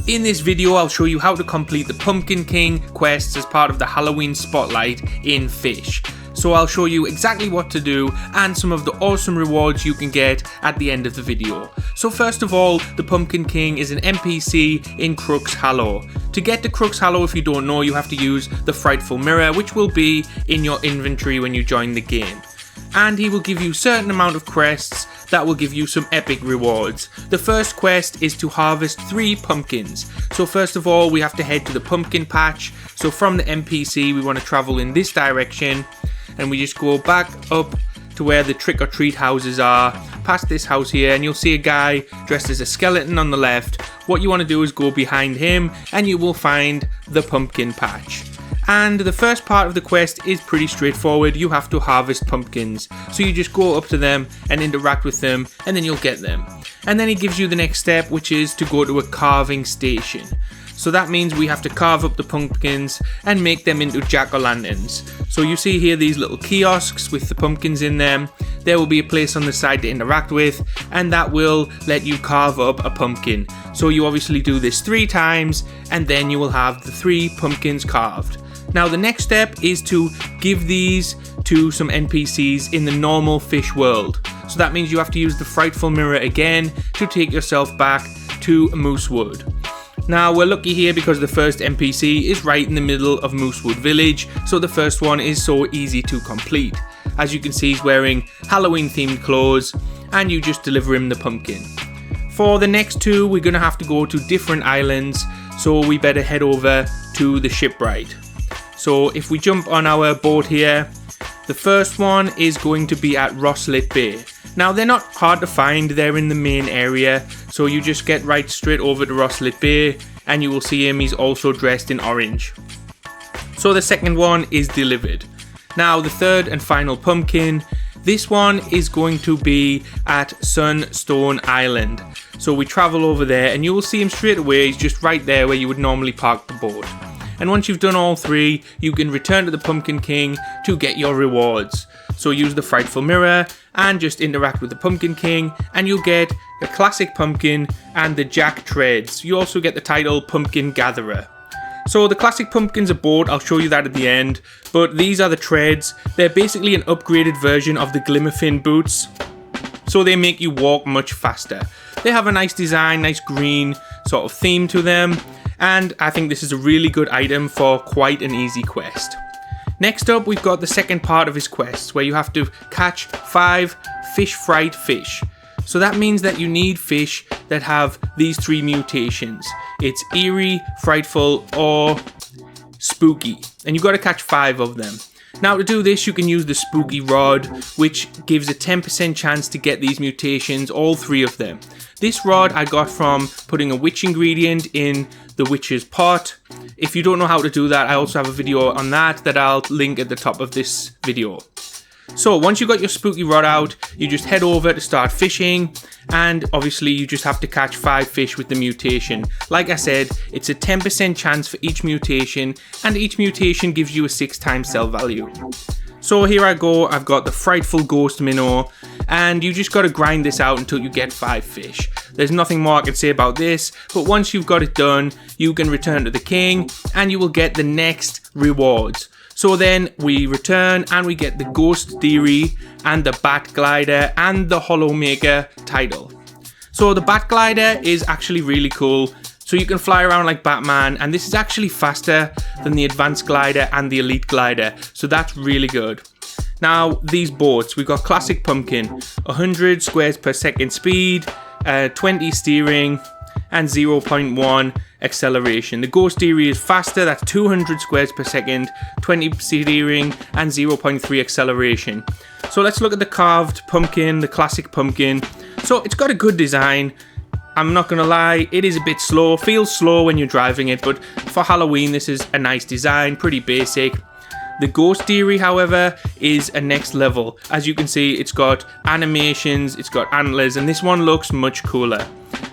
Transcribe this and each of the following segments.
In this video, I'll show you how to complete the Pumpkin King quests as part of the Halloween Spotlight in Fisch. So I'll show you exactly what to do and some of the awesome rewards you can get at the end of the video. So first of all, the Pumpkin King is an NPC in Crooks Hollow. To get to Crooks Hollow, if you don't know, you have to use the Frightful Mirror, which will be in your inventory when you join the game. And he will give you a certain amount of quests that will give you some epic rewards. The first quest is to harvest 3 pumpkins. So first of all, we have to head to the pumpkin patch. So from the NPC, we want to travel in this direction, and we just go back up to where the trick-or-treat houses are, past this house here, and you'll see a guy dressed as a skeleton on the left. What you want to do is go behind him, and you will find the pumpkin patch. And the first part of the quest is pretty straightforward. You have to harvest pumpkins. So you just go up to them and interact with them, and then you'll get them. And then he gives you the next step, which is to go to a carving station. So that means we have to carve up the pumpkins and make them into jack-o'-lanterns. So you see here these little kiosks with the pumpkins in them. There will be a place on the side to interact with, and that will let you carve up a pumpkin. So you obviously do this 3 times, and then you will have the 3 pumpkins carved. Now the next step is to give these to some NPCs in the normal Fisch world. So that means you have to use the Frightful Mirror again to take yourself back to Moosewood. Now we're lucky here because the first NPC is right in the middle of Moosewood Village, so the first one is so easy to complete. As you can see, he's wearing Halloween themed clothes, and you just deliver him the pumpkin. For the next 2, we're going to have to go to different islands, so we better head over to the shipwright. So if we jump on our boat here, the first one is going to be at Rosslit Bay. Now they're not hard to find, they're in the main area, so you just get right straight over to Rosslit Bay and you will see him, he's also dressed in orange. So the second one is delivered. Now the third and final pumpkin, this one is going to be at Sunstone Island. So we travel over there and you will see him straight away, he's just right there where you would normally park the boat. And once you've done all 3, you can return to the Pumpkin King to get your rewards. So use the Frightful Mirror and just interact with the Pumpkin King, and you'll get the classic pumpkin and the Jack Treads. You also get the title Pumpkin Gatherer. So the classic pumpkin's a boat, I'll show you that at the end, but these are the treads. They're basically an upgraded version of the Glimmerfin boots, so they make you walk much faster. They have a nice design, nice green sort of theme to them, and I think this is a really good item for quite an easy quest. Next up, we've got the second part of his quests, where you have to catch 5 FischFright fish. So that means that you need fish that have these 3 mutations. It's eerie, frightful, or spooky. And you've got to catch 5 of them. Now to do this, you can use the spooky rod, which gives a 10% chance to get these mutations, all 3 of them. This rod I got from putting a witch ingredient in the witch's pot. If you don't know how to do that, I also have a video on that I'll link at the top of this video. So once you've got your spooky rod out, you just head over to start fishing, and obviously you just have to catch 5 fish with the mutation. Like I said, it's a 10% chance for each mutation, and each mutation gives you a 6 times sell value. So here I go, I've got the Frightful Ghost Minnow, and you just got to grind this out until you get 5 fish. There's nothing more I can say about this, but once you've got it done, you can return to the king, and you will get the next rewards. So then we return and we get the Ghosdeeri and the Bat Glider and the Hollow Maker title. So the Bat Glider is actually really cool. So you can fly around like Batman, and this is actually faster than the Advanced Glider and the Elite Glider. So that's really good. Now these boats, we've got Classic Pumpkin, 100 squares per second speed, 20 steering, and 0.1 acceleration. The Ghosdeeri is faster, that's 200 squares per second, 20 steering, and 0.3 acceleration. So let's look at the carved pumpkin, the classic pumpkin. So it's got a good design. I'm not gonna lie, it is a bit slow, feels slow when you're driving it, but for Halloween this is a nice design, pretty basic. The Ghosdeeri, however, is a next level. As you can see, it's got animations, it's got antlers, and this one looks much cooler.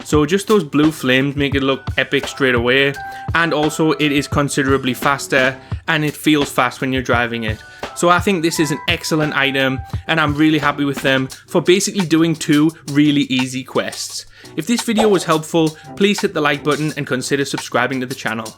So just those blue flames make it look epic straight away, and also it is considerably faster and it feels fast when you're driving it. So I think this is an excellent item and I'm really happy with them for basically doing 2 really easy quests. If this video was helpful, please hit the like button and consider subscribing to the channel.